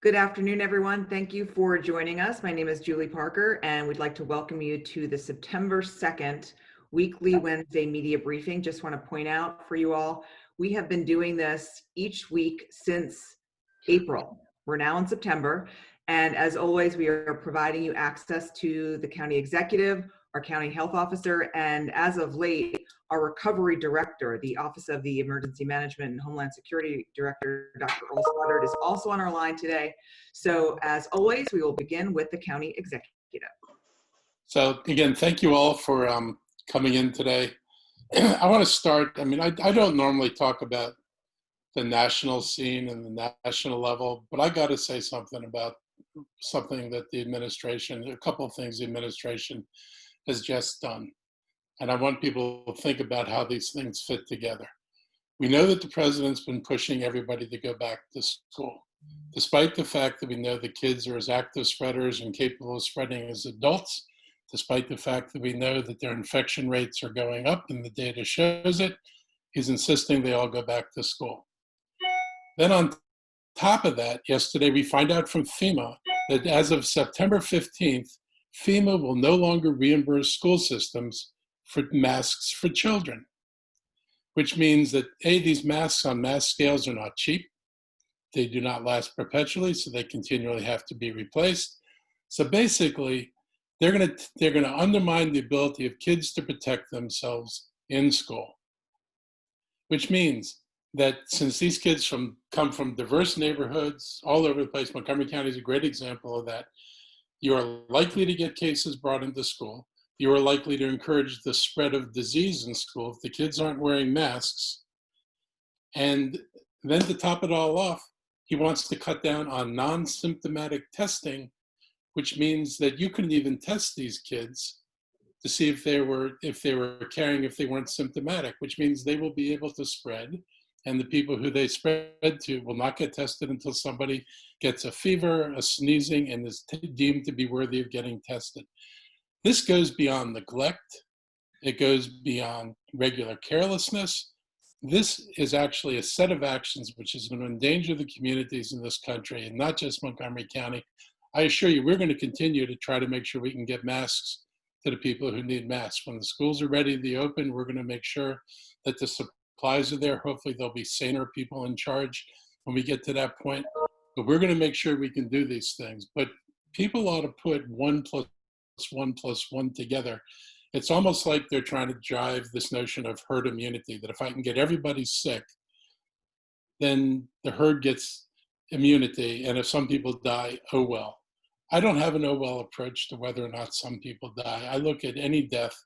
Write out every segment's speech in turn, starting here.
Good afternoon, everyone. Thank you for joining us. My name is Julie Parker, and we'd like to welcome you to the September 2nd weekly Wednesday media briefing. Just want to point out for you all, we have been doing this each week since April. We're now in September, and as always, we are providing you access to the county executive, our county health officer, and as of late, our recovery director, the Office of the Emergency Management and Homeland Security Director, Dr. Earl Stoddard, is also on our line today. So as always, we will begin with the county executive. So again, thank you all for coming in today. I want to start, I don't normally talk about the national scene and the national level, but I got to say something about something that the administration, a couple of things the administration has just done. And I want people to think about how these things fit together. We know that the president's been pushing everybody to go back to school, despite the fact that we know the kids are as active spreaders and capable of spreading as adults, despite the fact that we know that their infection rates are going up and the data shows it. He's insisting they all go back to school. Then on top of that, yesterday we find out from FEMA that as of September 15th, FEMA will no longer reimburse school systems for masks for children, which means that these masks on mass scales are not cheap. They do not last perpetually, so they continually have to be replaced. So basically, they're going to undermine the ability of kids to protect themselves in school, which means that since these kids come from diverse neighborhoods all over the place, Montgomery County is a great example of that, you are likely to get cases brought into school. You are likely to encourage the spread of disease in school if the kids aren't wearing masks. And then to top it all off, he wants to cut down on non-symptomatic testing, which means that you couldn't even test these kids to see if they were carrying, if they weren't symptomatic, which means they will be able to spread. And the people who they spread to will not get tested until somebody gets a fever, a sneezing, and is deemed to be worthy of getting tested. This goes beyond neglect. It goes beyond regular carelessness. This is actually a set of actions which is going to endanger the communities in this country, and not just Montgomery County. I assure you, we're going to continue to try to make sure we can get masks to the people who need masks. When the schools are ready to be open, we're going to make sure that the supplies are there. Hopefully there'll be saner people in charge when we get to that point. But we're going to make sure we can do these things. But people ought to put 1 + 1 together. It's almost like they're trying to drive this notion of herd immunity, that if I can get everybody sick, then the herd gets immunity. And if some people die, oh well. I don't have an oh well approach to whether or not some people die. I look at any death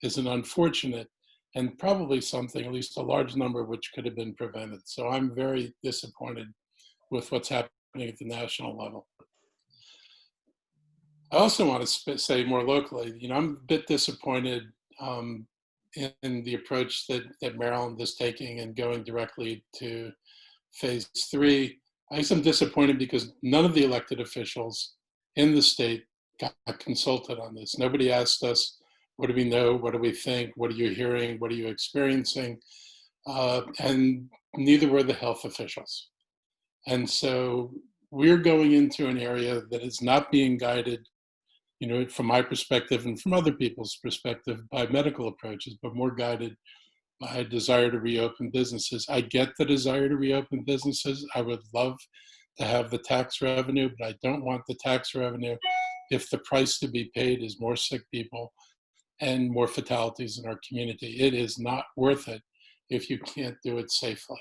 as an unfortunate and probably something, at least a large number, which could have been prevented. So I'm very disappointed with what's happening at the national level. I also want to say more locally, I'm a bit disappointed in the approach that Maryland is taking and going directly to phase 3. I guess I'm disappointed because none of the elected officials in the state got consulted on this. Nobody asked us, what do we know? What do we think? What are you hearing? What are you experiencing? And neither were the health officials. And so we're going into an area that is not being guided, from my perspective and from other people's perspective, by medical approaches, but more guided by a desire to reopen businesses. I get the desire to reopen businesses. I would love to have the tax revenue, but I don't want the tax revenue if the price to be paid is more sick people and more fatalities in our community. It is not worth it if you can't do it safely.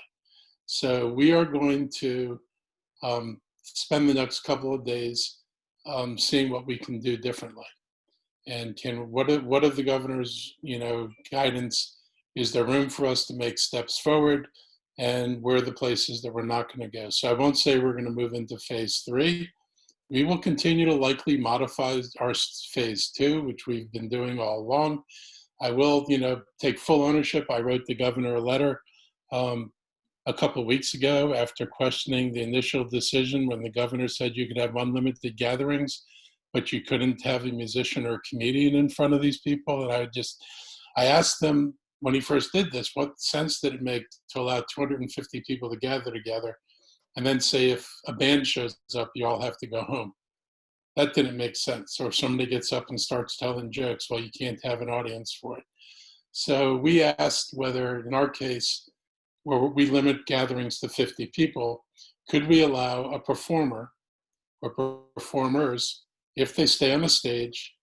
So we are going to spend the next couple of days seeing what we can do differently. And what are the governor's guidance? Is there room for us to make steps forward? And where are the places that we're not going to go? So I won't say we're going to move into phase 3. We will continue to likely modify our phase 2, which we've been doing all along. I will, take full ownership. I wrote the governor a letter a couple of weeks ago after questioning the initial decision when the governor said you could have unlimited gatherings, but you couldn't have a musician or a comedian in front of these people. And I asked them when he first did this, what sense did it make to allow 250 people to gather together and then say if a band shows up, you all have to go home. That didn't make sense. Or if somebody gets up and starts telling jokes, well, you can't have an audience for it. So we asked whether, in our case, where we limit gatherings to 50 people, could we allow a performer or performers, if they stay on the stage,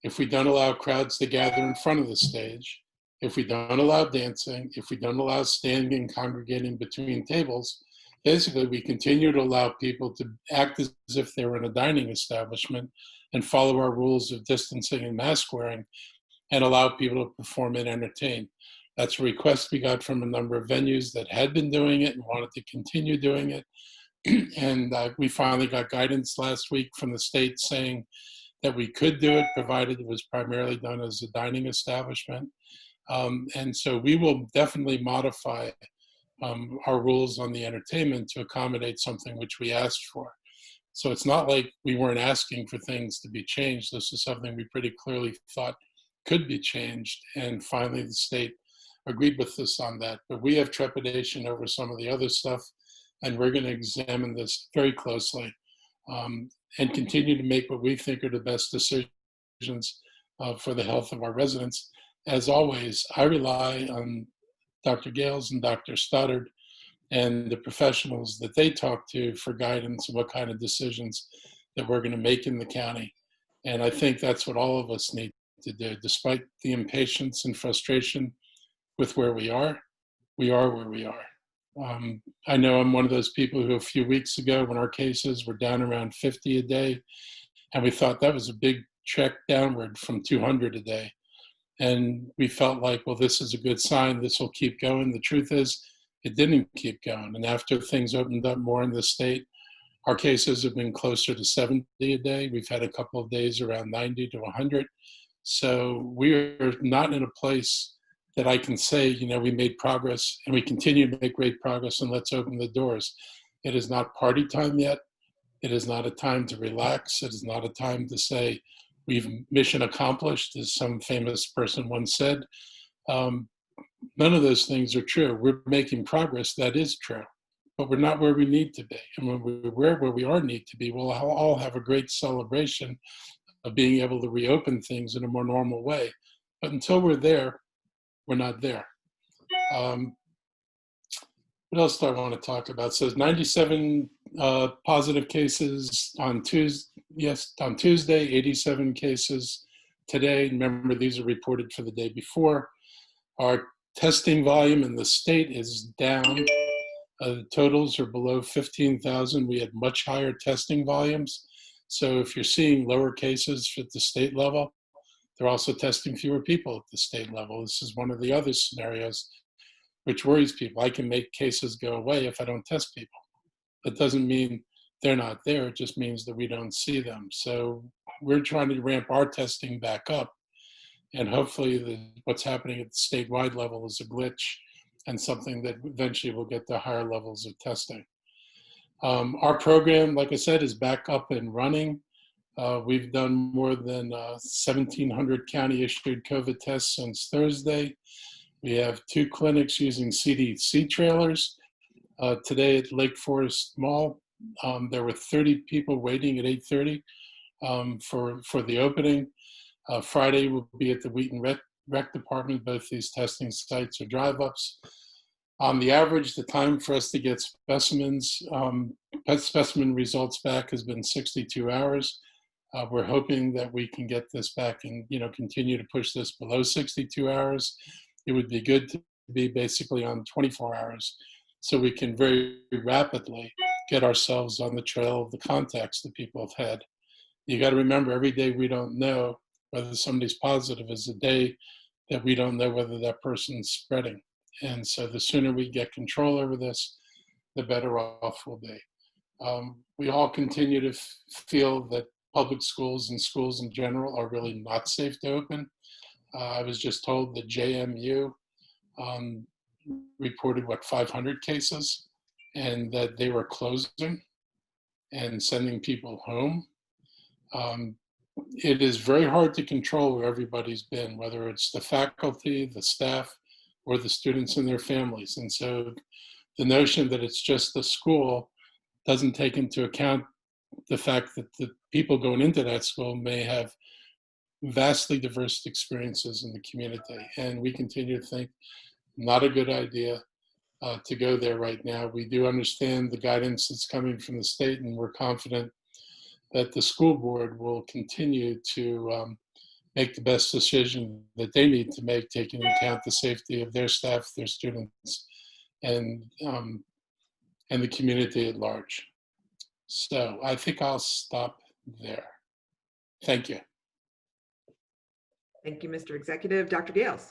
if we don't allow crowds to gather in front of the stage, if we don't allow dancing, if we don't allow standing and congregating between tables, basically we continue to allow people to act as if they were in a dining establishment and follow our rules of distancing and mask wearing and allow people to perform and entertain. That's a request we got from a number of venues that had been doing it and wanted to continue doing it. And we finally got guidance last week from the state saying that we could do it, provided it was primarily done as a dining establishment. And so we will definitely modify our rules on the entertainment to accommodate something which we asked for. So it's not like we weren't asking for things to be changed. This is something we pretty clearly thought could be changed. And finally, the state agreed with us on that. But we have trepidation over some of the other stuff, and we're going to examine this very closely and continue to make what we think are the best decisions for the health of our residents. As always, I rely on Dr. Gales and Dr. Stoddard and the professionals that they talk to for guidance on what kind of decisions that we're going to make in the county. And I think that's what all of us need to do. Despite the impatience and frustration with where we are where we are. I know I'm one of those people who a few weeks ago, when our cases were down around 50 a day, and we thought that was a big check downward from 200 a day. And we felt like, well, this is a good sign, this will keep going. The truth is, it didn't keep going. And after things opened up more in the state, our cases have been closer to 70 a day. We've had a couple of days around 90 to 100. So we're not in a place that I can say, you know, we made progress and we continue to make great progress and let's open the doors. It is not party time yet. It is not a time to relax. It is not a time to say, we've mission accomplished, as some famous person once said. None of those things are true. We're making progress, that is true, but we're not where we need to be. And when we're where we are need to be, we'll all have a great celebration of being able to reopen things in a more normal way. But until we're there, we're not there. What else do I want to talk about? It says 97 positive cases on Tuesday. Yes, on Tuesday, 87 cases today. Remember, these are reported for the day before. Our testing volume in the state is down. The totals are below 15,000. We had much higher testing volumes. So if you're seeing lower cases at the state level, they're also testing fewer people at the state level. This is one of the other scenarios which worries people. I can make cases go away if I don't test people. That doesn't mean they're not there. It just means that we don't see them. So we're trying to ramp our testing back up. And hopefully what's happening at the statewide level is a glitch and something that eventually will get to higher levels of testing. Our program, like I said, is back up and running. We've done more than 1,700 county-issued COVID tests since Thursday. We have 2 clinics using CDC trailers. Today at Lake Forest Mall, there were 30 people waiting at 8:30 for the opening. Friday we'll be at the Wheaton Rec Department. Both these testing sites are drive-ups. On the average, the time for us to get specimen results back has been 62 hours. We're hoping that we can get this back and continue to push this below 62 hours. It would be good to be basically on 24 hours so we can very rapidly get ourselves on the trail of the contacts that people have had. You got to remember, every day we don't know whether somebody's positive is a day that we don't know whether that person's spreading. And so the sooner we get control over this, the better off we'll be. We all continue to feel that public schools and schools in general are really not safe to open. I was just told that JMU reported, 500 cases, and that they were closing and sending people home. It is very hard to control where everybody's been, whether it's the faculty, the staff, or the students and their families. And so the notion that it's just the school doesn't take into account the fact that the people going into that school may have vastly diverse experiences in the community. And we continue to think not a good idea to go there right now. We do understand the guidance that's coming from the state, and we're confident that the school board will continue to make the best decision that they need to make, taking into account the safety of their staff, their students, and the community at large. So I think I'll stop there. Thank you. Thank you, Mr. Executive. Dr. Gales.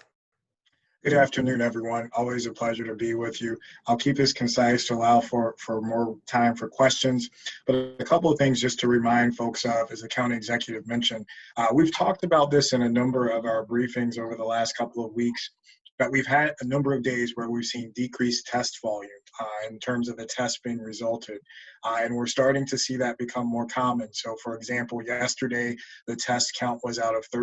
Good afternoon, everyone. Always a pleasure to be with you. I'll keep this concise to allow for more time for questions. But a couple of things just to remind folks of, as the county executive mentioned, we've talked about this in a number of our briefings over the last couple of weeks, but we've had a number of days where we've seen decreased test volume in terms of the tests being resulted. And we're starting to see that become more common. So for example, yesterday, the test count was out of a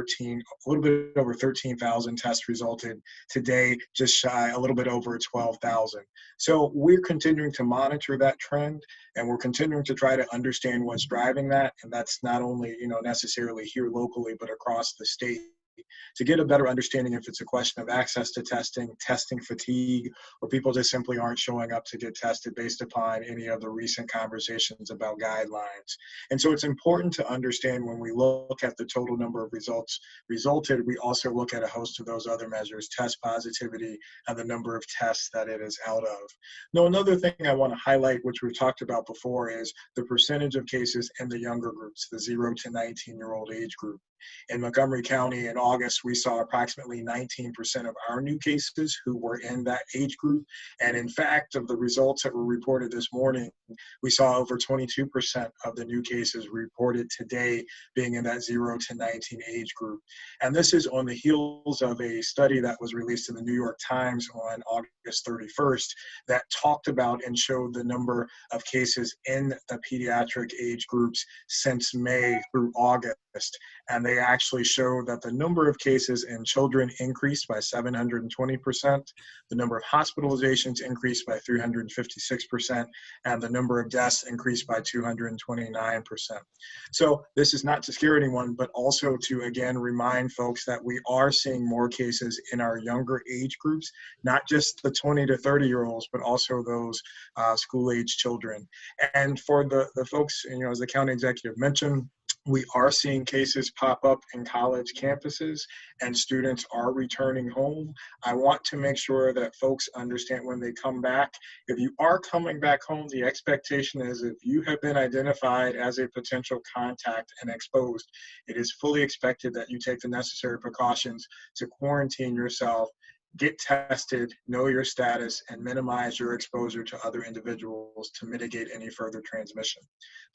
little bit over 13,000 tests resulted. Today, just shy, a little bit over 12,000. So we're continuing to monitor that trend, and we're continuing to try to understand what's driving that. And that's not only, necessarily here locally, but across the state, to get a better understanding if it's a question of access to testing, testing fatigue, or people just simply aren't showing up to get tested based upon any of the recent conversations about guidelines. And so it's important to understand when we look at the total number of results resulted, we also look at a host of those other measures, test positivity and the number of tests that it is out of. Now, another thing I want to highlight, which we've talked about before, is the percentage of cases in the younger groups, the 0 to 19-year-old age group. In Montgomery County in August, we saw approximately 19% of our new cases who were in that age group. And in fact, of the results that were reported this morning, we saw over 22% of the new cases reported today being in that 0 to 19 age group. And this is on the heels of a study that was released in the New York Times on August 31st that talked about and showed the number of cases in the pediatric age groups since May through August. And they actually show that the number of cases in children increased by 720%, the number of hospitalizations increased by 356%, and the number of deaths increased by 229%. So this is not to scare anyone, but also to, again, remind folks that we are seeing more cases in our younger age groups, not just the 20 to 30-year-olds, but also those school-age children. And for the folks, as the county executive mentioned, we are seeing cases pop up in college campuses and students are returning home. I want to make sure that folks understand when they come back, if you are coming back home, the expectation is if you have been identified as a potential contact and exposed, it is fully expected that you take the necessary precautions to quarantine yourself, get tested, know your status, and minimize your exposure to other individuals to mitigate any further transmission.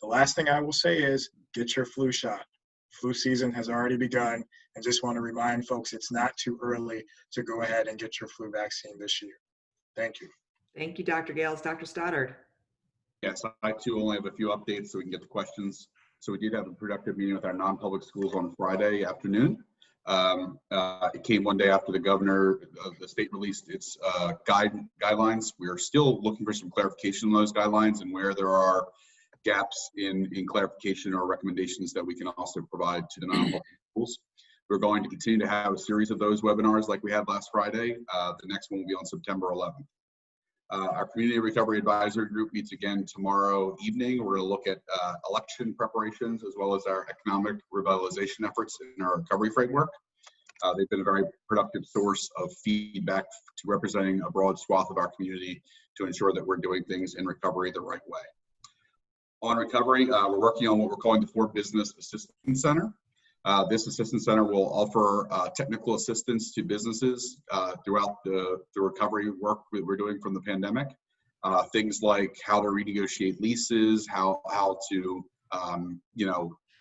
The last thing I will say is get your flu shot. Flu season has already begun, and just want to remind folks it's not too early to go ahead and get your flu vaccine this year. Thank you. Thank you, Dr. Gales. Dr. Stoddard. Yes, I too only have a few updates so we can get to questions. So we did have a productive meeting with our non-public schools on Friday afternoon. It came one day after the governor of the state released its guidelines. We are still looking for some clarification on those guidelines and where there are gaps in clarification or recommendations that we can also provide to the non-public schools. We're going to continue to have a series of those webinars like we had last Friday. The next one will be on September 11th. Our Community Recovery Advisory Group meets again tomorrow evening. We're going to look at election preparations as well as our economic revitalization efforts in our recovery framework. They've been a very productive source of feedback to representing a broad swath of our community to ensure that we're doing things in recovery the right way. On recovery, we're working on what we're calling the Fort Business Assistance Center. This assistance center will offer technical assistance to businesses throughout the recovery work that we're doing from the pandemic. Things like how to renegotiate leases, how to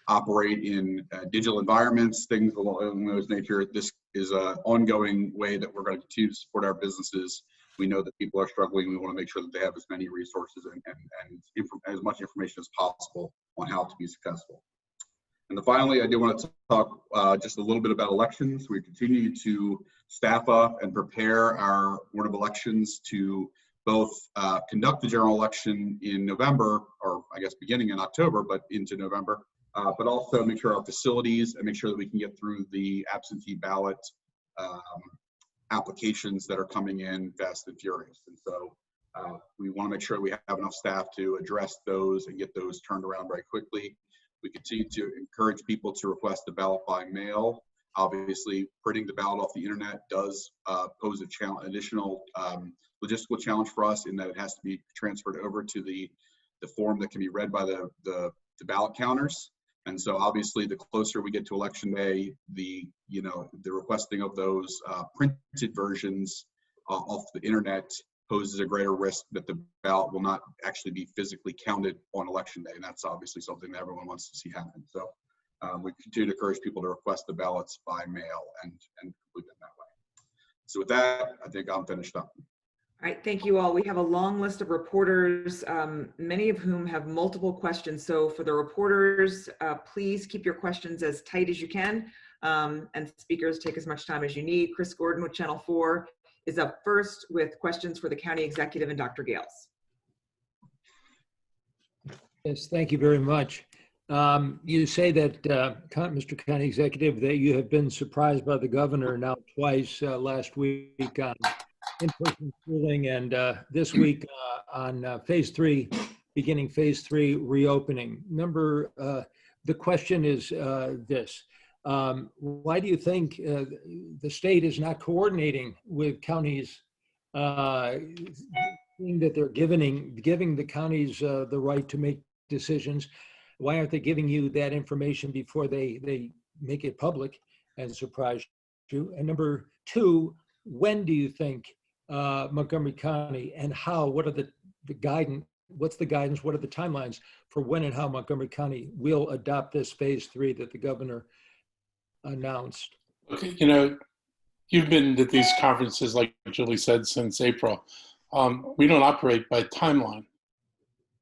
operate in digital environments, things along those nature. This is an ongoing way that we're going to continue to support our businesses. We know that people are struggling. We want to make sure that they have as many resources and as much information as possible on how to be successful. And finally, I do want to talk just a little bit about elections. We continue to staff up and prepare our Board of Elections to both conduct the general election in November, or I guess beginning in October, but into November, but also make sure our facilities and make sure that we can get through the absentee ballot applications that are coming in fast and furious. And so we want to make sure we have enough staff to address those and get those turned around very quickly. We continue to encourage people to request the ballot by mail. Obviously, printing the ballot off the internet does pose a additional logistical challenge for us, in that it has to be transferred over to the form that can be read by the ballot counters. And so obviously, the closer we get to election day, the requesting of those printed versions off the internet poses a greater risk that the ballot will not actually be physically counted on election day. And that's obviously something that everyone wants to see happen. So we continue to encourage people to request the ballots by mail and complete them that way. So with that, I think I'm finished up. All right, thank you all. We have a long list of reporters, many of whom have multiple questions. So for the reporters, please keep your questions as tight as you can. And speakers, take as much time as you need. Chris Gordon with Channel 4 is up first with questions for the county executive and Dr. Gales. Yes, thank you very much. You say that, Mr. County Executive, that you have been surprised by the governor now twice, last week on in-person schooling, and this week on phase 3, beginning phase 3 reopening. The question is this. Why do you think the state is not coordinating with counties, seeing that they're giving the counties the right to make decisions? Why aren't they giving you that information before they make it public and surprise you? And number 2, when do you think Montgomery County and how, what are the guidance, what's the guidance, what are the timelines for when and how Montgomery County will adopt this phase 3 that the governor announced? Okay, you've been at these conferences, like Julie said, since April. We don't operate by timeline,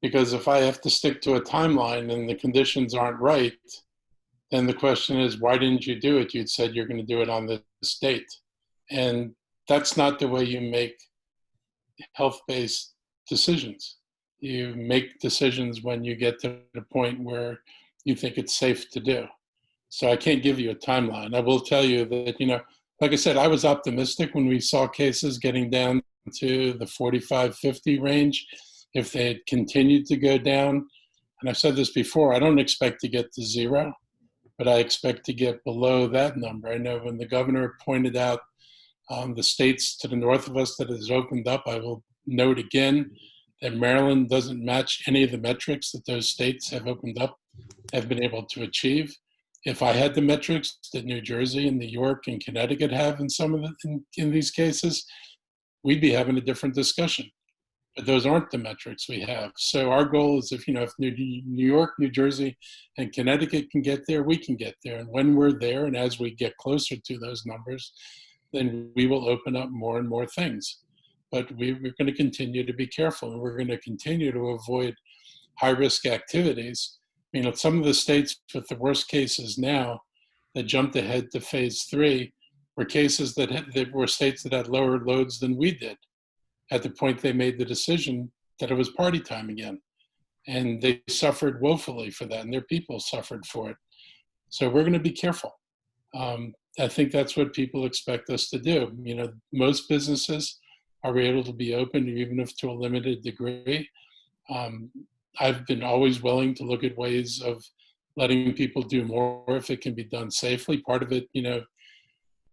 because if I have to stick to a timeline and the conditions aren't right, then the question is, why didn't you do it? You'd said you're going to do it on this date. And that's not the way you make health-based decisions. You make decisions when you get to the point where you think it's safe to do. So I can't give you a timeline. I will tell you that, like I said, I was optimistic when we saw cases getting down to the 45, 50 range. If they had continued to go down, and I've said this before, I don't expect to get to 0, but I expect to get below that number. I know when the governor pointed out the states to the north of us that has opened up, I will note again that Maryland doesn't match any of the metrics that those states have opened up, have been able to achieve. If I had the metrics that New Jersey and New York and Connecticut have in some of in these cases, we'd be having a different discussion. But those aren't the metrics we have. So our goal is if New York, New Jersey, and Connecticut can get there, we can get there. And when we're there, and as we get closer to those numbers, then we will open up more and more things. But we're going to continue to be careful, and we're going to continue to avoid high-risk activities. Some of the states with the worst cases now that jumped ahead to phase 3 were cases that were states that had lower loads than we did at the point they made the decision that it was party time again. And they suffered woefully for that, and their people suffered for it. So we're going to be careful. I think that's what people expect us to do. Most businesses are able to be open, even if to a limited degree. I've been always willing to look at ways of letting people do more if it can be done safely. Part of it,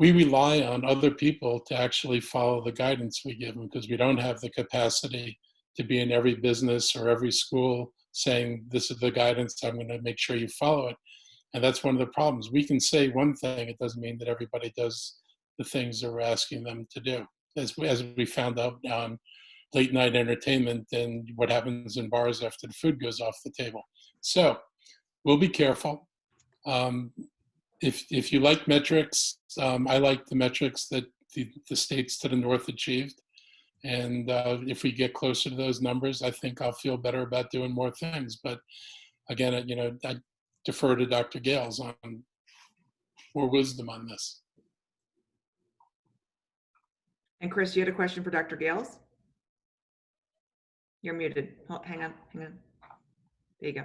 we rely on other people to actually follow the guidance we give them, because we don't have the capacity to be in every business or every school saying, this is the guidance, I'm going to make sure you follow it. And that's one of the problems. We can say one thing, it doesn't mean that everybody does the things that we're asking them to do. As we found out on late night entertainment and what happens in bars after the food goes off the table. So we'll be careful. If you like metrics, I like the metrics that the states to the north achieved. And if we get closer to those numbers, I think I'll feel better about doing more things. But again, I defer to Dr. Gales on more wisdom on this. And Chris, you had a question for Dr. Gales? You're muted. Oh, hang on. There you go.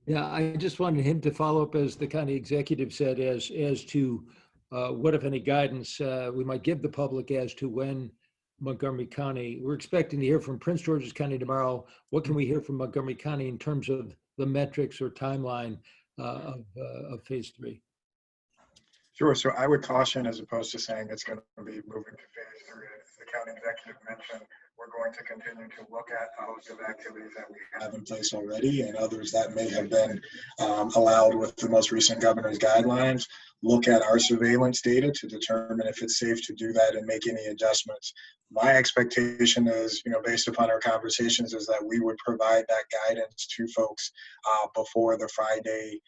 Yeah, I just wanted him to follow up, as the county executive said, as to what, if any, guidance we might give the public as to when Montgomery County, we're expecting to hear from Prince George's County tomorrow. What can we hear from Montgomery County in terms of the metrics or timeline of phase 3? Sure. So I would caution, as opposed to saying it's going to be moving to phase 3, as the county executive mentioned, we're going to continue to look at a host of activities that we have in place already and others that may have been allowed with the most recent governor's guidelines. Look at our surveillance data to determine if it's safe to do that and make any adjustments. My expectation is, based upon our conversations, is that we would provide that guidance to folks before the Friday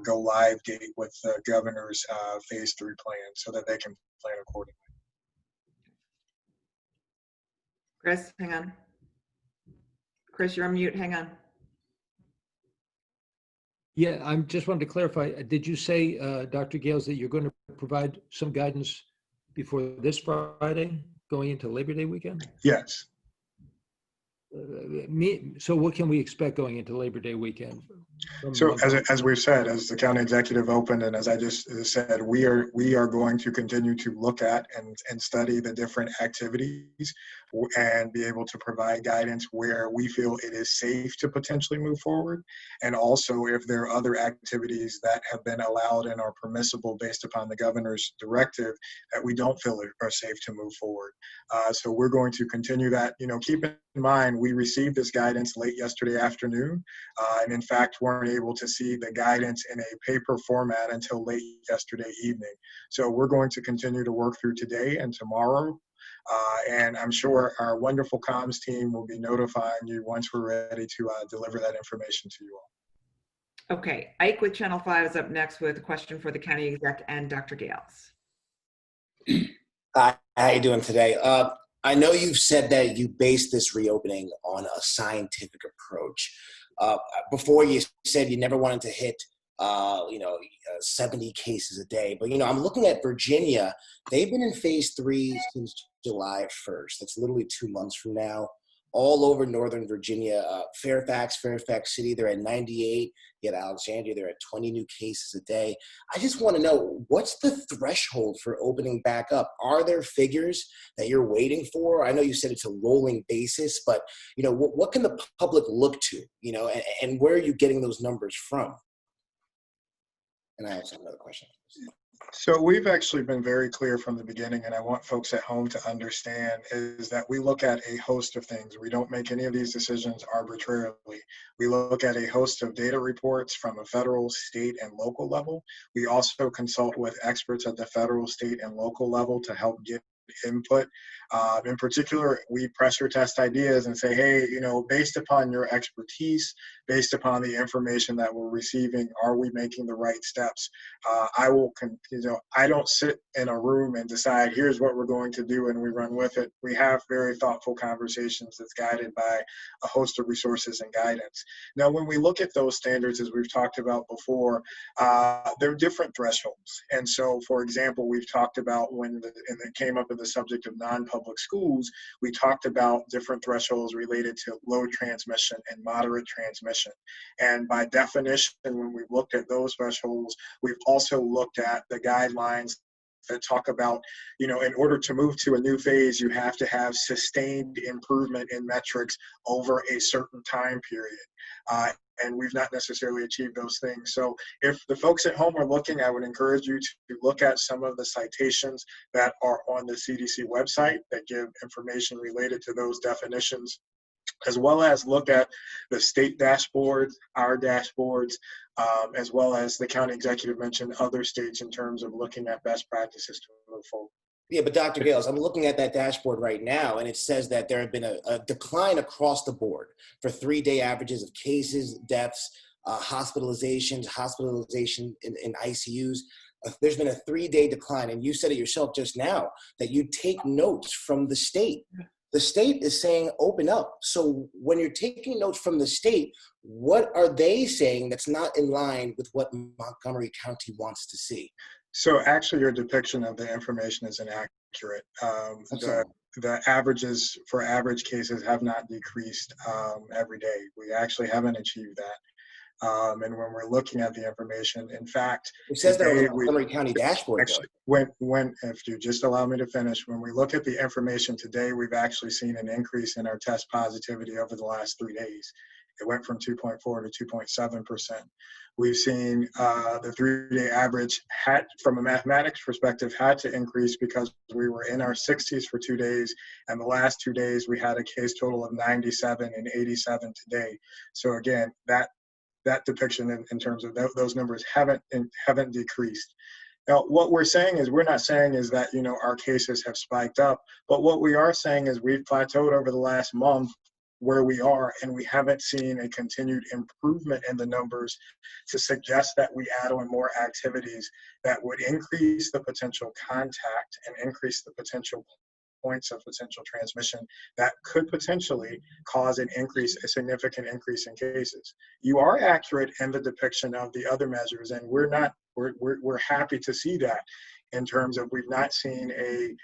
go live date with the governor's phase 3 plan, so that they can plan accordingly. Chris, hang on. Chris, you're on mute. Hang on. Yeah, I just wanted to clarify. Did you say, Dr. Gales, that you're going to provide some guidance before this Friday, going into Labor Day weekend? Yes. So what can we expect going into Labor Day weekend? So as we've said, as the county executive opened, and as I just said, we are going to continue to look at and study the different activities and be able to provide guidance where we feel it is safe to potentially move forward. And also if there are other activities that have been allowed and are permissible based upon the governor's directive that we don't feel are safe to move forward. So we're going to continue that. Keep in mind, we received this guidance late yesterday afternoon, and in fact weren't able to see the guidance in a paper format until late yesterday evening. So we're going to continue to work through today and tomorrow, and I'm sure our wonderful comms team will be notifying you once we're ready to deliver that information to you all. Okay, Ike with Channel 5 is up next with a question for the county exec and Dr. Gales. Hi, how you doing today? I know you've said that you based this reopening on a scientific approach. Before you said you never wanted to hit, 70 cases a day. But, I'm looking at Virginia. They've been in phase 3 since July 1st. That's literally 2 months from now. All over Northern Virginia, Fairfax City, they're at 98. You have Alexandria, they're at 20 new cases a day. I just want to know, what's the threshold for opening back up? Are there figures that you're waiting for? I know you said it's a rolling basis, but what can the public look to? And where are you getting those numbers from? And I have another question. So we've actually been very clear from the beginning, and I want folks at home to understand, is that we look at a host of things. We don't make any of these decisions arbitrarily. We look at a host of data reports from a federal, state, and local level. We also consult with experts at the federal, state, and local level to help get input. In particular, we pressure test ideas and say, hey, based upon your expertise, based upon the information that we're receiving, are we making the right steps? I don't sit in a room and decide here's what we're going to do and we run with it. We have very thoughtful conversations that's guided by a host of resources and guidance. Now, when we look at those standards, as we've talked about before, there are different thresholds. And so, for example, we've talked about and it came up in the subject of non-public schools, we talked about different thresholds related to low transmission and moderate transmission. And by definition, when we've looked at those thresholds, we've also looked at the guidelines that talk about, in order to move to a new phase, you have to have sustained improvement in metrics over a certain time period. And we've not necessarily achieved those things. So if the folks at home are looking, I would encourage you to look at some of the citations that are on the CDC website that give information related to those definitions, as well as look at the state dashboards, our dashboards, as well as the county executive mentioned other states in terms of looking at best practices to move forward. Yeah, but Dr. Gales, I'm looking at that dashboard right now, and it says that there have been a decline across the board for 3-day averages of cases, deaths, hospitalization in ICUs. There's been a 3-day decline, and you said it yourself just now that you take notes from the state. The state is saying open up. So when you're taking notes from the state, what are they saying that's not in line with what Montgomery County wants to see? So actually your depiction of the information is inaccurate. accurate. Excellent. The averages for average cases have not decreased every day. We actually haven't achieved that. And when we're looking at the information, in fact, It says that on the today Montgomery County dashboard, though. actually, if you just allow me to finish, when we look at the information today, we've actually seen an increase in our test positivity over the last 3 days. It went from 2.4 to 2.7%. We've seen the 3-day average from a mathematics perspective, had to increase because we were in our 60s for 2 days, and the last 2 days we had a case total of 97 and 87 today. So again, that depiction in terms of those numbers haven't decreased. Now, what we're saying is, we're not saying is that, our cases have spiked up, but what we are saying is we've plateaued over the last month where we are, and we haven't seen a continued improvement in the numbers to suggest that we add on more activities that would increase the potential contact and increase the potential points of potential transmission that could potentially cause a significant increase in cases. You are accurate in the depiction of the other measures, and we're happy to see that, in terms of we've not seen a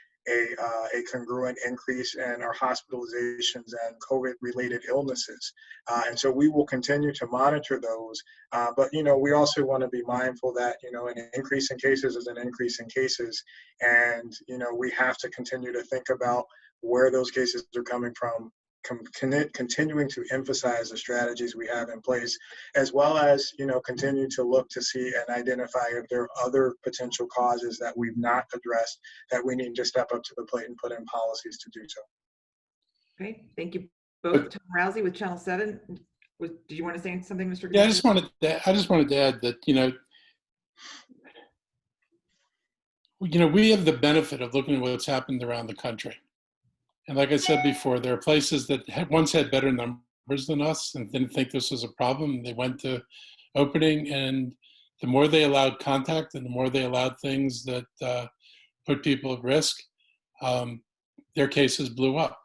congruent increase in our hospitalizations and COVID-related illnesses. And so we will continue to monitor those. But, we also want to be mindful that, an increase in cases is an increase in cases. And, we have to continue to think about where those cases are coming from, continuing to emphasize the strategies we have in place, as well as, continue to look to see and identify if there are other potential causes that we've not addressed that we need to step up to the plate and put in policies to do so. Okay, thank you both. Tom Rousey with Channel 7. Did you want to say something, Mr. Yeah, I Executive? just wanted to add that, we have the benefit of looking at what's happened around the country. And like I said before, there are places that once had better numbers than us and didn't think this was a problem. They went to opening, and the more they allowed contact and the more they allowed things that put people at risk, their cases blew up.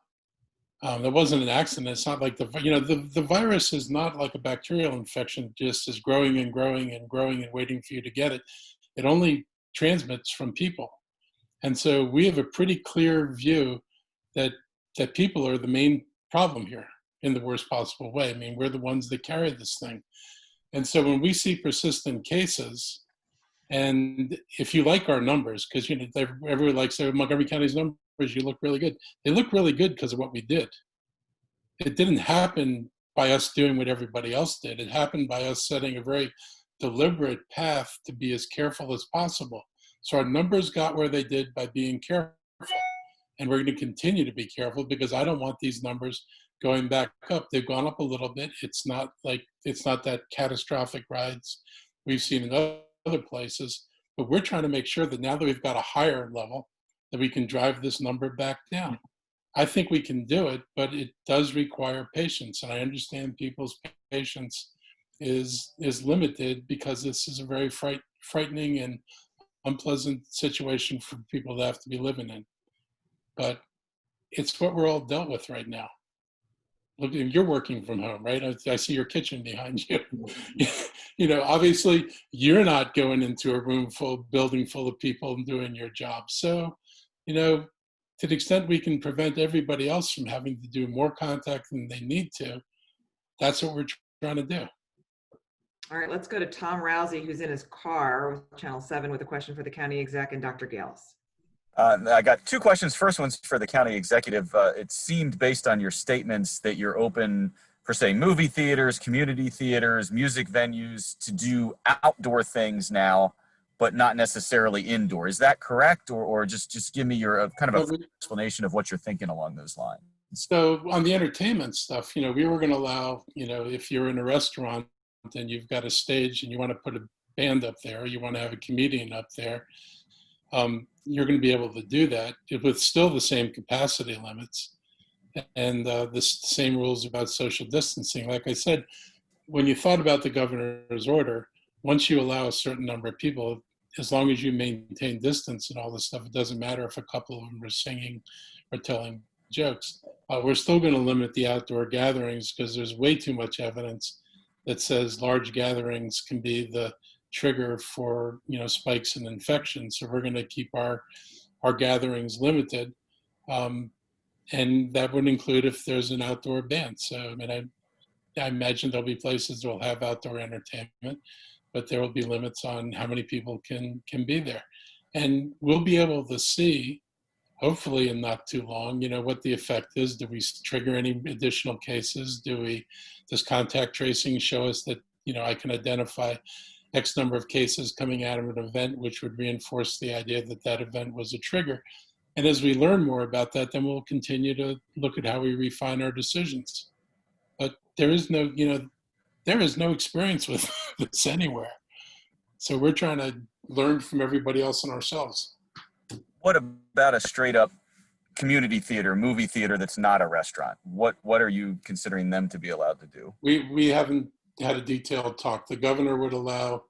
That wasn't an accident. It's not like the virus is not like a bacterial infection, just is growing and growing and growing and waiting for you to get it. It only transmits from people. And so we have a pretty clear view that people are the main problem here in the worst possible way. I mean, we're the ones that carry this thing. And so when we see persistent cases, and if you like our numbers, because everyone likes Montgomery County's numbers, you look really good. They look really good because of what we did. It didn't happen by us doing what everybody else did. It happened by us setting a very deliberate path to be as careful as possible. So our numbers got where they did by being careful. And we're going to continue to be careful, because I don't want these numbers going back up. They've gone up a little bit. It's not that catastrophic rise we've seen in other places, but we're trying to make sure that now that we've got a higher level, that we can drive this number back down. I think we can do it, but it does require patience. And I understand people's patience is limited, because this is a very frightening and unpleasant situation for people to have to be living in. But it's what we're all dealt with right now. Look, you're working from home, right? I see your kitchen behind you. Obviously, you're not going into a building full of people and doing your job. So, to the extent we can prevent everybody else from having to do more contact than they need to, that's what we're trying to do. All right, let's go to Tom Rousey, who's in his car with Channel 7 with a question for the county exec and Dr. Gales. I got two questions. First one's for the county executive. It seemed, based on your statements, that you're open for, say, movie theaters, community theaters, music venues, to do outdoor things now, but not necessarily indoor. Is that correct? Or just give me your kind of an explanation of what you're thinking along those lines. So on the entertainment stuff, we were going to allow, if you're in a restaurant and you've got a stage and you want to put a band up there, or you want to have a comedian up there, you're going to be able to do that with still the same capacity limits and the same rules about social distancing. Like I said, when you thought about the governor's order, once you allow a certain number of people, as long as you maintain distance and all this stuff, it doesn't matter if a couple of them are singing or telling jokes. We're still going to limit the outdoor gatherings, because there's way too much evidence that says large gatherings can be the trigger for spikes in infection. So we're going to keep our our gatherings limited. And that would include if there's an outdoor band. So, I mean, I imagine there'll be places that will have outdoor entertainment, but there will be limits on how many people can be there. And we'll be able to see, hopefully in not too long, what the effect is. Do we trigger any additional cases? Does contact tracing show us that, I can identify X number of cases coming out of an event, which would reinforce the idea that that event was a trigger? And as we learn more about that, then we'll continue to look at how we refine our decisions. But there is no experience with this anywhere. So we're trying to learn from everybody else and ourselves. What about a straight up community theater, movie theater that's not a restaurant? What are you considering them to be allowed to do? We haven't had a detailed talk. The governor would allow,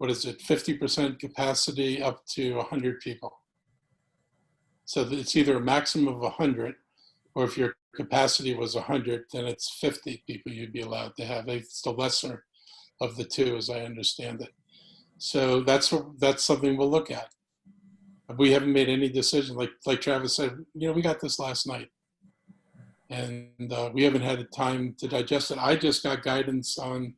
50% capacity up to 100 people. So it's either a maximum of 100, or if your capacity was 100, then it's 50 people you'd be allowed to have. It's the lesser of the two, as I understand it. So that's something we'll look at. We haven't made any decision. Like Travis said, we got this last night, and we haven't had time to digest it. I just got guidance on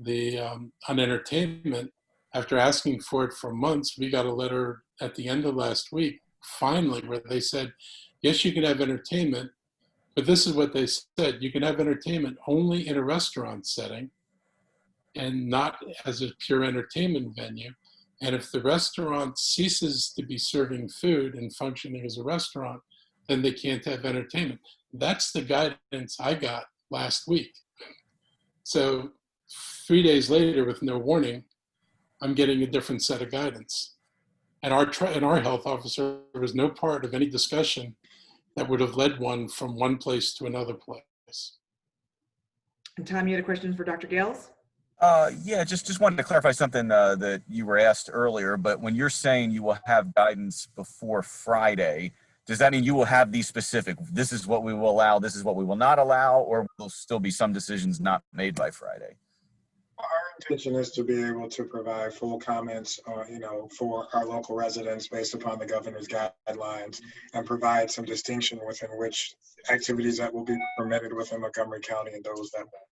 the on entertainment after asking for it for months. We got a letter at the end of last week, finally, where they said, yes, you can have entertainment, but this is what they said: you can have entertainment only in a restaurant setting and not as a pure entertainment venue. And if the restaurant ceases to be serving food and functioning as a restaurant, then they can't have entertainment. That's the guidance I got last week. So 3 days later, with no warning, I'm getting a different set of guidance. And our health officer was no part of any discussion that would have led one from one place to another place. And Tom, you had a question for Dr. Gales? Yeah, just wanted to clarify something that you were asked earlier, but when you're saying you will have guidance before Friday, does that mean you will have these specific, this is what we will allow, this is what we will not allow, or will still be some decisions not made by Friday? Our intention is to be able to provide full comments, for our local residents based upon the governor's guidelines, and provide some distinction within which activities that will be permitted within Montgomery County and those that won't.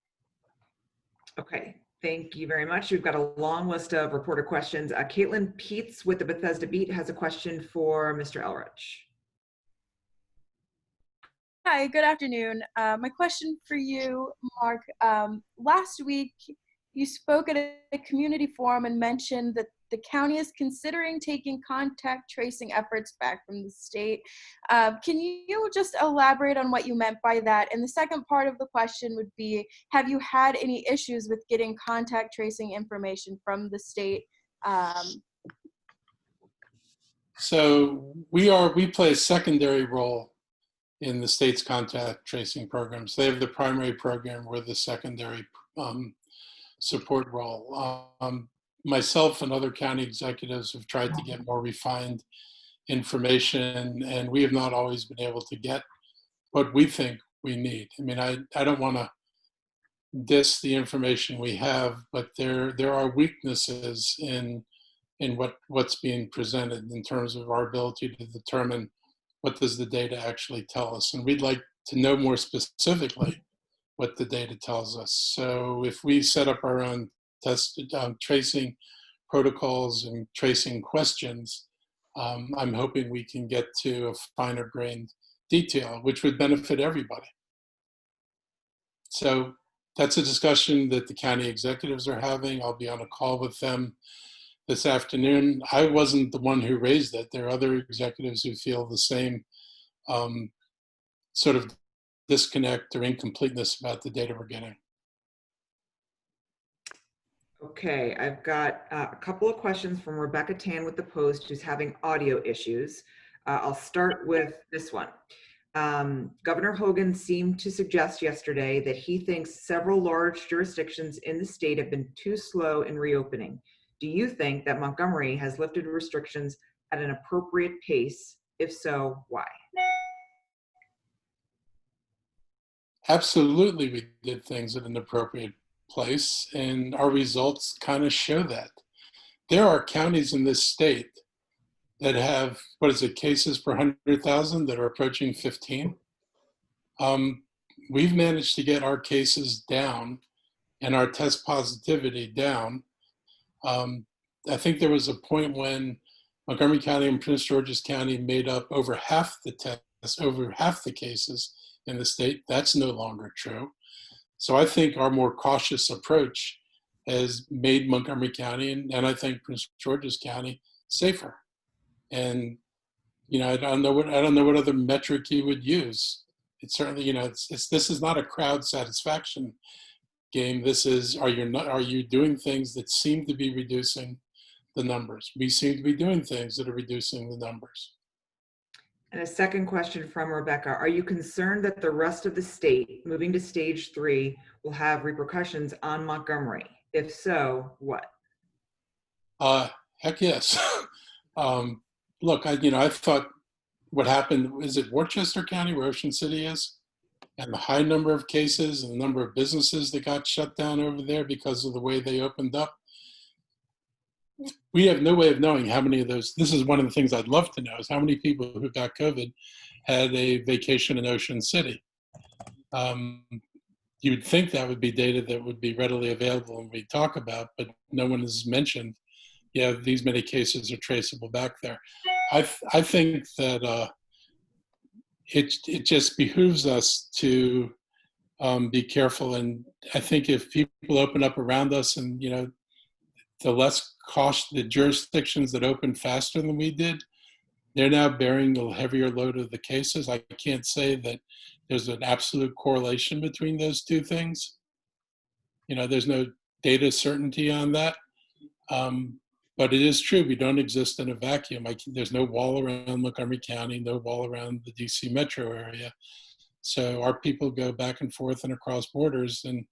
Okay, thank you very much. We've got a long list of reporter questions. Caitlin Peets with the Bethesda Beat has a question for Mr. Elrich. Hi, good afternoon. My question for you, Marc. Last week, you spoke at a community forum and mentioned that the county is considering taking contact tracing efforts back from the state. Can you just elaborate on what you meant by that? And the second part of the question would be, have you had any issues with getting contact tracing information from the state? So we play a secondary role in the state's contact tracing programs. They have the primary program, we're the secondary support role. Myself and other county executives have tried to get more refined information, and we have not always been able to get what we think we need. I mean, I don't want to diss the information we have, but there are weaknesses in what's being presented in terms of our ability to determine what does the data actually tell us. And we'd like to know more specifically what the data tells us. So if we set up our own tracing protocols and tracing questions, I'm hoping we can get to a finer grained detail, which would benefit everybody. So that's a discussion that the county executives are having. I'll be on a call with them this afternoon. I wasn't the one who raised it. There are other executives who feel the same sort of disconnect or incompleteness about the data we're getting. Okay, I've got a couple of questions from Rebecca Tan with the Post, who's having audio issues. I'll start with this one. Governor Hogan seemed to suggest yesterday that he thinks several large jurisdictions in the state have been too slow in reopening. Do you think that Montgomery has lifted restrictions at an appropriate pace? If so, why? Absolutely, we did things at an appropriate place, and our results kind of show that. There are counties in this state that have, what is it, cases per 100,000 that are approaching 15. We've managed to get our cases down and our test positivity down. I think there was a point when Montgomery County and Prince George's County made up over half the tests, over half the cases in the state. That's no longer true. So I think our more cautious approach has made Montgomery County and I think Prince George's County safer. And I don't know what other metric you would use. It's certainly, this is not a crowd satisfaction game. This is, are you doing things that seem to be reducing the numbers? We seem to be doing things that are reducing the numbers. And a second question from Rebecca. Are you concerned that the rest of the state moving to stage 3 will have repercussions on Montgomery? If so, what? Heck yes. Look, I thought what happened, is it Worcester County where Ocean City is? And the high number of cases and the number of businesses that got shut down over there because of the way they opened up. We have no way of knowing how many of those, this is one of the things I'd love to know, is how many people who got COVID had a vacation in Ocean City. You would think that would be data that would be readily available and we talk about, but no one has mentioned, these many cases are traceable back there. I think that it just behooves us to be careful. And I think if people open up around us and, the less cost, the jurisdictions that opened faster than we did, they're now bearing the heavier load of the cases. I can't say that there's an absolute correlation between those two things. There's no data certainty on that. But it is true, we don't exist in a vacuum. There's no wall around Montgomery County, no wall around the DC metro area. So our people go back and forth and across borders. And,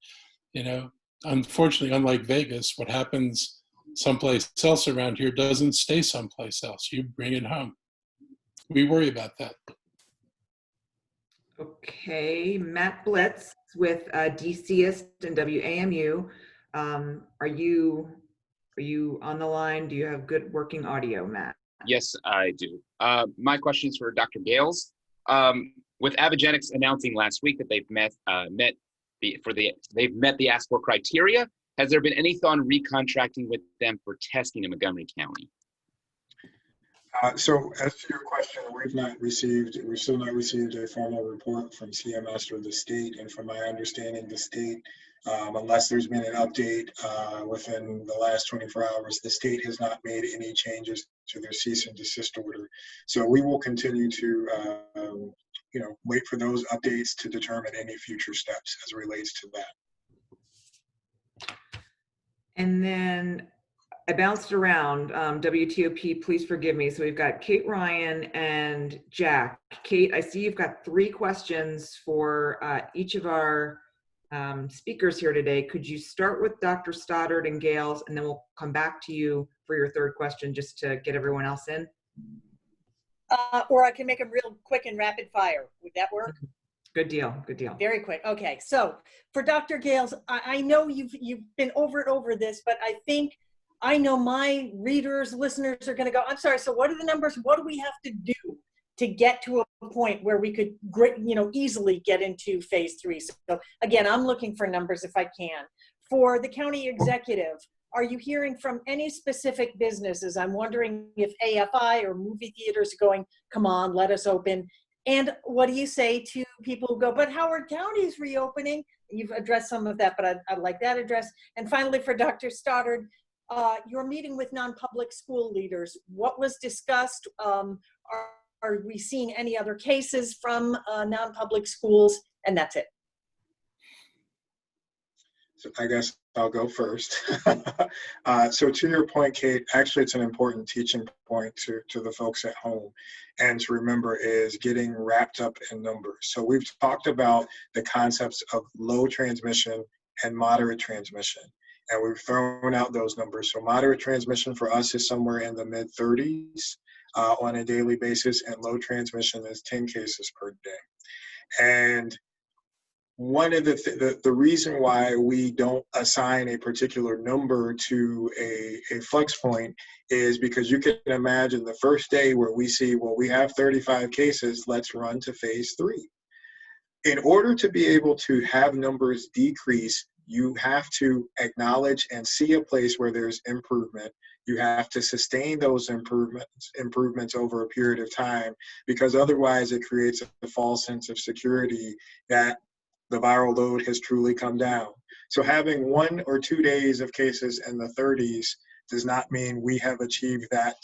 unfortunately, unlike Vegas, what happens someplace else around here doesn't stay someplace else. You bring it home. We worry about that. Okay, Matt Blitz with DCist and WAMU. Are you on the line? Do you have good working audio, Matt? Yes, I do. My question is for Dr. Gales. With Avigenics announcing last week that they've met the asked for criteria, has there been any thought on recontracting with them for testing in Montgomery County? So as to your question, we've still not received a formal report from CMS or the state. And from my understanding, the state, unless there's been an update within the last 24 hours, the state has not made any changes to their cease and desist order. So we will continue to, wait for those updates to determine any future steps as it relates to that. And then I bounced around, WTOP, please forgive me. So we've got Kate Ryan and Jack. Kate, I see you've got 3 questions for each of our speakers here today. Could you start with Dr. Stoddard and Gales, and then we'll come back to you for your 3rd question just to get everyone else in? Or I can make them real quick and rapid fire. Would that work? Good deal, good deal. Very quick. Okay, so for Dr. Gales, I know you've been over this, but I think I know my readers, listeners are going to go, I'm sorry, so what are the numbers? What do we have to do to get to a point where we could, easily get into phase 3? So again, I'm looking for numbers if I can. For the county executive, are you hearing from any specific businesses? I'm wondering if AFI or movie theaters are going, come on, let us open. And what do you say to people who go, but Howard County's reopening? You've addressed some of that, but I'd like that addressed. And finally, for Dr. Stoddard, your meeting with non-public school leaders, what was discussed? Are we seeing any other cases from non-public schools? And that's it. So I guess I'll go first. So to your point, Kate, actually it's an important teaching point to the folks at home and to remember is getting wrapped up in numbers. So we've talked about the concepts of low transmission and moderate transmission, and we've thrown out those numbers. So moderate transmission for us is somewhere in the mid 30s on a daily basis, and low transmission is 10 cases per day. And one of the reason why we don't assign a particular number to a flex point is because you can imagine the first day where we see, well, we have 35 cases, let's run to phase 3. In order to be able to have numbers decrease, you have to acknowledge and see a place where there's improvement. You have to sustain those improvements over a period of time, because otherwise it creates a false sense of security that the viral load has truly come down. So having 1 or 2 days of cases in the 30s does not mean we have achieved that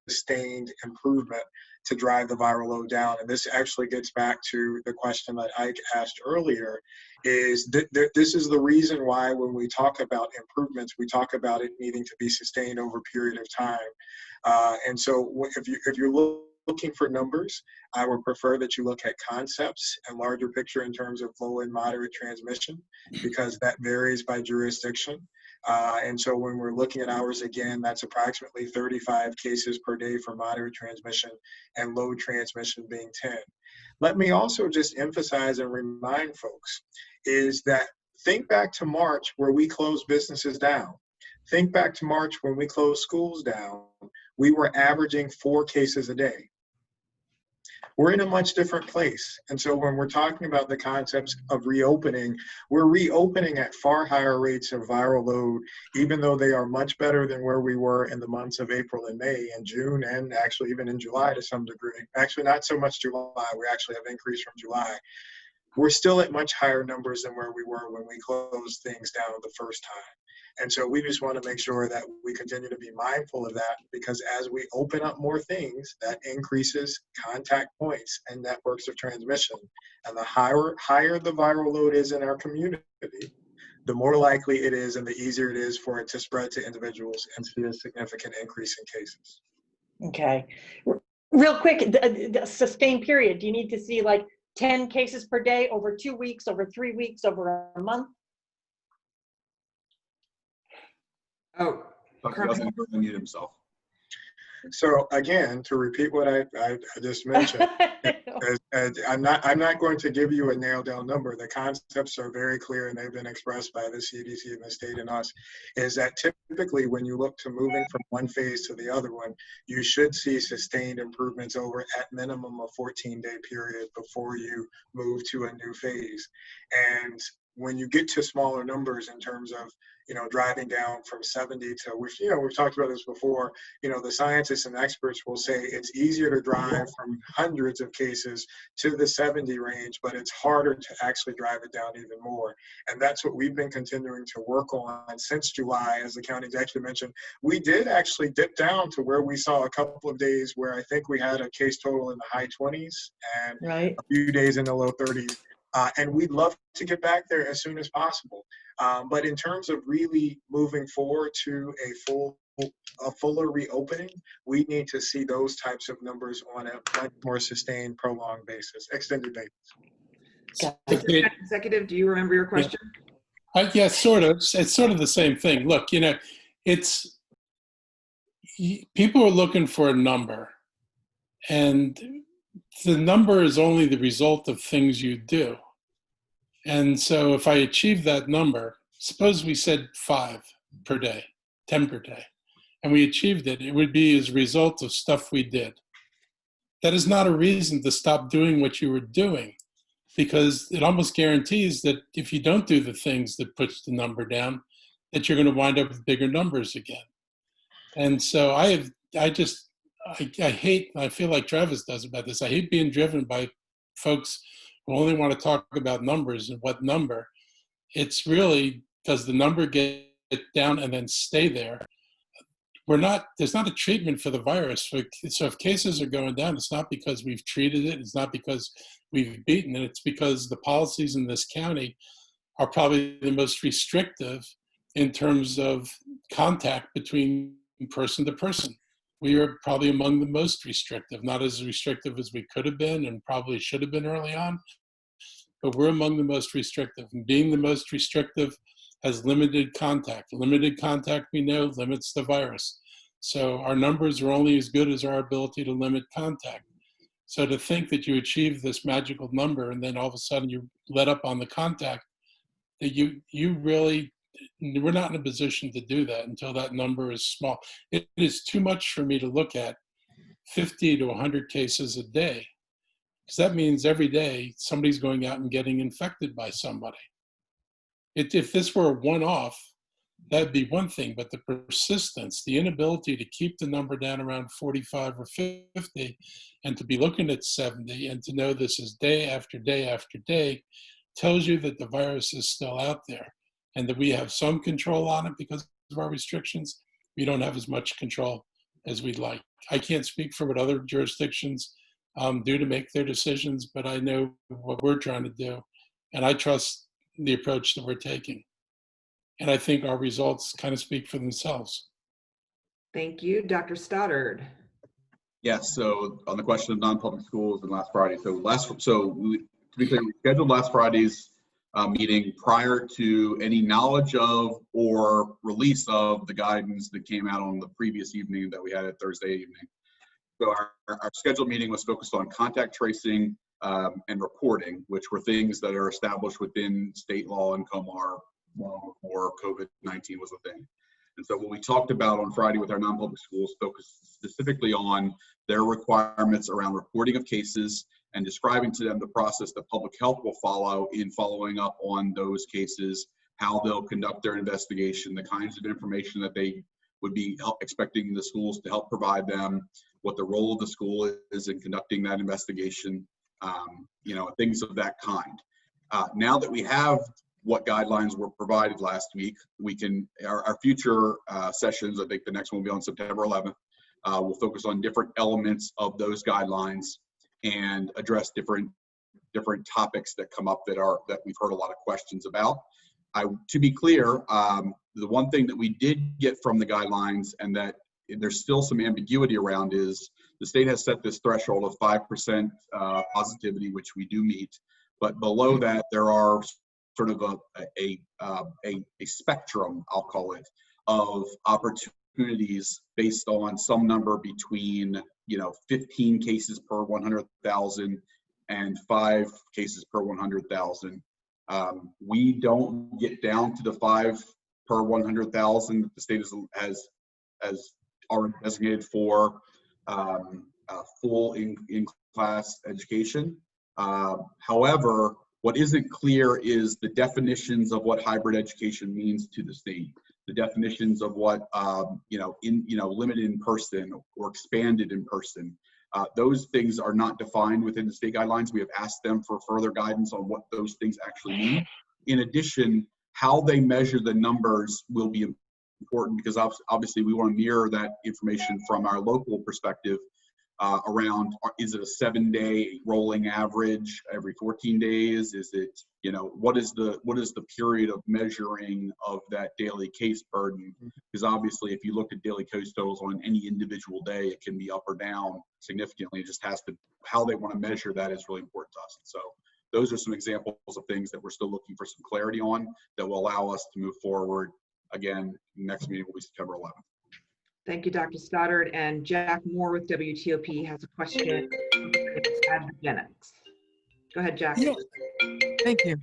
sustained improvement to drive the viral load down. And this actually gets back to the question that Ike asked earlier, is this is the reason why when we talk about improvements, we talk about it needing to be sustained over a period of time. And so if you're looking for numbers, I would prefer that you look at concepts and larger picture in terms of low and moderate transmission, because that varies by jurisdiction. And so when we're looking at ours, again, that's approximately 35 cases per day for moderate transmission and low transmission being 10. Let me also just emphasize and remind folks is that think back to March where we closed businesses down. Think back to March when we closed schools down. We were averaging 4 cases a day. We're in a much different place. And so when we're talking about the concepts of reopening, we're reopening at far higher rates of viral load, even though they are much better than where we were in the months of April and May and June, and actually even in July to some degree. Actually, not so much July. We actually have increased from July. We're still at much higher numbers than where we were when we closed things down the first time. And so we just want to make sure that we continue to be mindful of that, because as we open up more things, that increases contact points and networks of transmission. And the higher the viral load is in our community, the more likely it is and the easier it is for it to spread to individuals and see a significant increase in cases. Okay. Real quick, the sustained period, do you need to see like 10 cases per day over 2 weeks, over 3 weeks, over a month? Oh, Dr. Nelson unmute himself. So again, to repeat what I just mentioned, I'm not going to give you a nailed down number. The concepts are very clear and they've been expressed by the CDC and the state and us, is that typically when you look to moving from one phase to the other one, you should see sustained improvements over at minimum a 14-day period before you move to a new phase. And when you get to smaller numbers in terms of, driving down from 70 to, which, we've talked about this before, the scientists and experts will say it's easier to drive from hundreds of cases to the 70 range, but it's harder to actually drive it down even more. And that's what we've been continuing to work on since July. As the county executive mentioned, we did actually dip down to where we saw a couple of days where I think we had a case total in the high 20s and a few days in the low 30s. And we'd love to get back there as soon as possible. But in terms of really moving forward to a fuller reopening, we need to see those types of numbers on a much more sustained, prolonged basis, extended basis. Executive, do you remember your question? Yeah, sort of. It's sort of the same thing. Look, it's people are looking for a number, and the number is only the result of things you do. And so if I achieve that number, suppose we said 5 per day, 10 per day, and we achieved it, it would be as a result of stuff we did. That is not a reason to stop doing what you were doing, because it almost guarantees that if you don't do the things that push the number down, that you're going to wind up with bigger numbers again. And so I hate, I feel like Travis does about this, I hate being driven by folks who only want to talk about numbers and what number. It's really, does the number get down and then stay there? There's not a treatment for the virus. So if cases are going down, it's not because we've treated it, it's not because we've beaten it, it's because the policies in this county are probably the most restrictive in terms of contact between person to person. We are probably among the most restrictive, not as restrictive as we could have been and probably should have been early on, but we're among the most restrictive. And being the most restrictive has limited contact. Limited contact, we know, limits the virus. So our numbers are only as good as our ability to limit contact. So to think that you achieve this magical number and then all of a sudden you let up on the contact, that you really, we're not in a position to do that until that number is small. It is too much for me to look at 50 to 100 cases a day, because that means every day somebody's going out and getting infected by somebody. If this were a one-off, that'd be one thing, but the persistence, the inability to keep the number down around 45 or 50 and to be looking at 70 and to know this is day after day after day tells you that the virus is still out there and that we have some control on it because of our restrictions. We don't have as much control as we'd like. I can't speak for what other jurisdictions do to make their decisions, but I know what we're trying to do, and I trust the approach that we're taking. And I think our results kind of speak for themselves. Thank you. Dr. Stoddard. Yes, so on the question of non-public schools and last Friday, to be clear, we scheduled last Friday's meeting prior to any knowledge of or release of the guidance that came out on the previous evening that we had at Thursday evening. So our scheduled meeting was focused on contact tracing and reporting, which were things that are established within state law and COMAR long before COVID-19 was a thing. And so what we talked about on Friday with our non-public schools focused specifically on their requirements around reporting of cases and describing to them the process that public health will follow in following up on those cases, how they'll conduct their investigation, the kinds of information that they would be expecting the schools to help provide them, what the role of the school is in conducting that investigation, things of that kind. Now that we have what guidelines were provided last week, we can, our future sessions, I think the next one will be on September 11th, we'll focus on different elements of those guidelines and address different topics that come up that we've heard a lot of questions about. To be clear, the one thing that we did get from the guidelines and that there's still some ambiguity around is the state has set this threshold of 5% positivity, which we do meet, but below that there are sort of a spectrum, I'll call it, of opportunities based on some number between 15 cases per 100,000 and 5 cases per 100,000. We don't get down to the 5 per 100,000 that the state has already designated for full in-class education. However, what isn't clear is the definitions of what hybrid education means to the state, the definitions of what limited in person or expanded in person. Those things are not defined within the state guidelines. We have asked them for further guidance on what those things actually mean. In addition, how they measure the numbers will be important because obviously we want to mirror that information from our local perspective around, is it a 7-day rolling average every 14 days? Is it, what is the period of measuring of that daily case burden? Because obviously if you look at daily case totals on any individual day, it can be up or down significantly. It just has to, how they want to measure that is really important to us. So those are some examples of things that we're still looking for some clarity on that will allow us to move forward. Again, next meeting will be September 11th. Thank you, Dr. Stoddard. And Jack Moore with WTOP has a question. Advogenics. Go ahead, Jack. Yeah, thank you.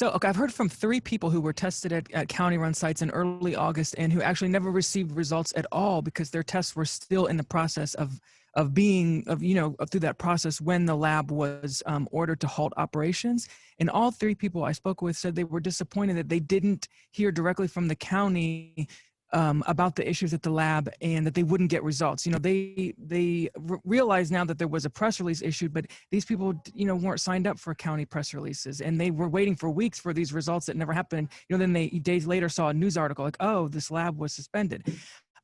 Okay, I've heard from 3 people who were tested at county-run sites in early August and who actually never received results at all because their tests were still in the process of through that process when the lab was ordered to halt operations. And all 3 people I spoke with said they were disappointed that they didn't hear directly from the county about the issues at the lab and that they wouldn't get results. They realize now that there was a press release issued, but these people, weren't signed up for county press releases and they were waiting for weeks for these results that never happened. Then they days later saw a news article like, oh, this lab was suspended.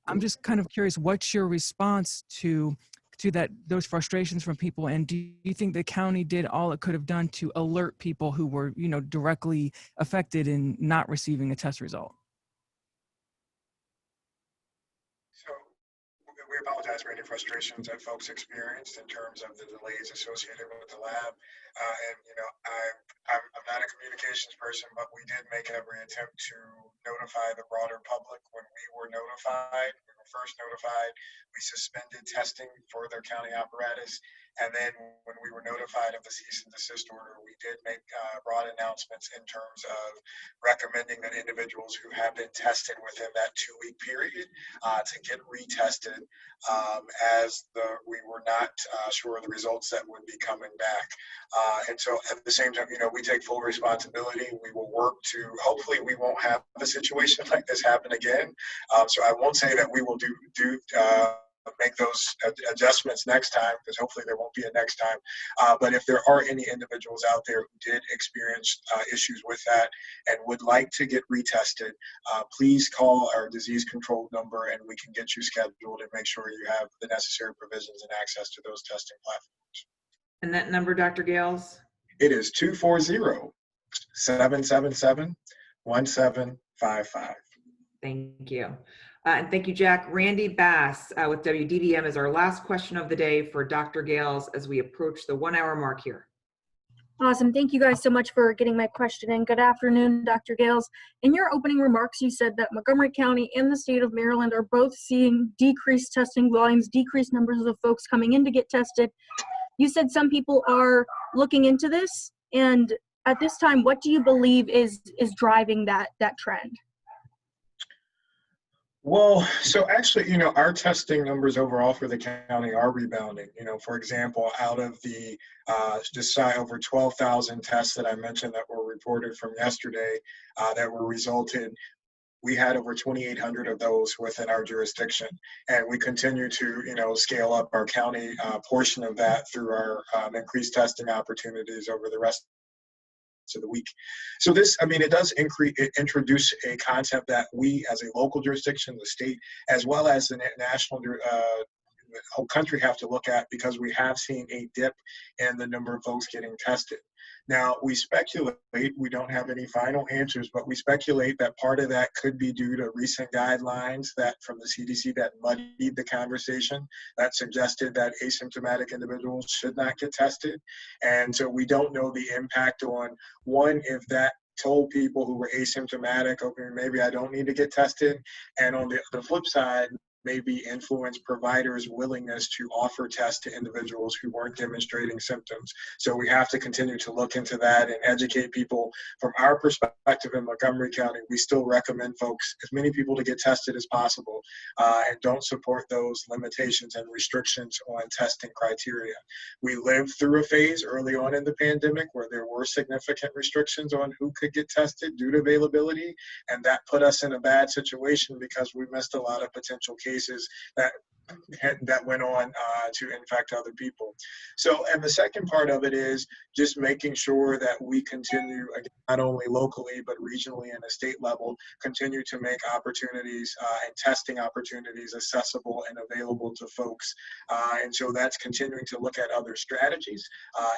I'm just kind of curious, what's your response to those frustrations from people? And do you think the county did all it could have done to alert people who were, directly affected in not receiving a test result? We apologize for any frustrations that folks experienced in terms of the delays associated with the lab. I'm not a communications person, but we did make every attempt to notify the broader public when we were notified. We were first notified, we suspended testing for their county apparatus. And then when we were notified of the cease and desist order, we did make broad announcements in terms of recommending that individuals who have been tested within that 2-week period to get retested, as we were not sure of the results that would be coming back. And so at the same time, we take full responsibility. We will work to, hopefully we won't have a situation like this happen again. So I won't say that we will make those adjustments next time, because hopefully there won't be a next time. But if there are any individuals out there who did experience issues with that and would like to get retested, please call our disease control number and we can get you scheduled and make sure you have the necessary provisions and access to those testing platforms. And that number, Dr. Gales? It is 240-777-1755. Thank you. And thank you, Jack. Randy Bass with WDVM is our last question of the day for Dr. Gales as we approach the 1-hour mark here. Awesome. Thank you guys so much for getting my question in. Good afternoon, Dr. Gales. In your opening remarks, you said that Montgomery County and the state of Maryland are both seeing decreased testing volumes, decreased numbers of folks coming in to get tested. You said some people are looking into this. And at this time, what do you believe is driving that trend? Well, so actually, our testing numbers overall for the county are rebounding. For example, out of the just shy over 12,000 tests that I mentioned that were reported from yesterday that were resulted, we had over 2,800 of those within our jurisdiction. And we continue to, scale up our county portion of that through our increased testing opportunities over the rest of the week. So this, it does introduce a concept that we as a local jurisdiction, the state, as well as the national whole country have to look at, because we have seen a dip in the number of folks getting tested. Now, we speculate, we don't have any final answers, but we speculate that part of that could be due to recent guidelines that from the CDC that muddied the conversation, that suggested that asymptomatic individuals should not get tested. And so we don't know the impact on, one, if that told people who were asymptomatic, okay, maybe I don't need to get tested. And on the flip side, maybe influence providers' willingness to offer tests to individuals who weren't demonstrating symptoms. So we have to continue to look into that and educate people. From our perspective in Montgomery County, we still recommend folks, as many people to get tested as possible, and don't support those limitations and restrictions on testing criteria. We lived through a phase early on in the pandemic where there were significant restrictions on who could get tested due to availability, and that put us in a bad situation because we missed a lot of potential cases that went on to infect other people. So, and the second part of it is just making sure that we continue, again, not only locally, but regionally and a state level, continue to make opportunities and testing opportunities accessible and available to folks. And so that's continuing to look at other strategies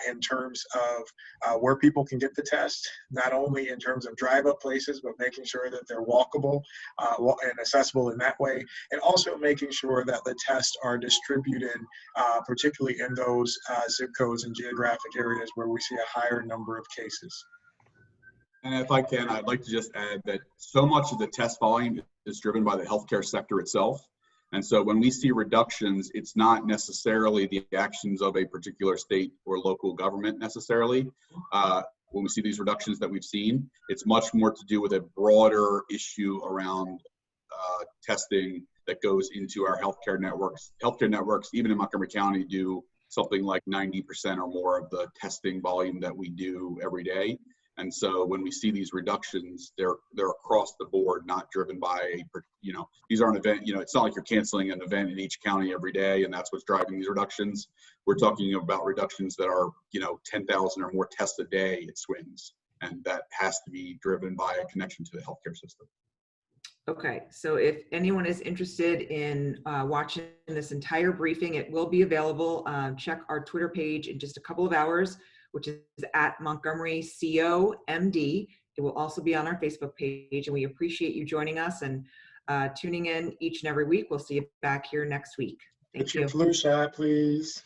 in terms of where people can get the test, not only in terms of drive-up places, but making sure that they're walkable and accessible in that way, and also making sure that the tests are distributed, particularly in those zip codes and geographic areas where we see a higher number of cases. And if I can, I'd like to just add that so much of the test volume is driven by the healthcare sector itself. And so when we see reductions, it's not necessarily the actions of a particular state or local government necessarily. When we see these reductions that we've seen, it's much more to do with a broader issue around testing that goes into our healthcare networks. Healthcare networks, even in Montgomery County, do something like 90% or more of the testing volume that we do every day. And so when we see these reductions, they're across the board, not driven by, these aren't it's not like you're canceling an event in each county every day and that's what's driving these reductions. We're talking about reductions that are, 10,000 or more tests a day it swings. And that has to be driven by a connection to the healthcare system. Okay, so if anyone is interested in watching this entire briefing, it will be available. Check our Twitter page in just a couple of hours, which is at Montgomery COMD. It will also be on our Facebook page, and we appreciate you joining us and tuning in each and every week. We'll see you back here next week. Thank you. Get your flu shot, please.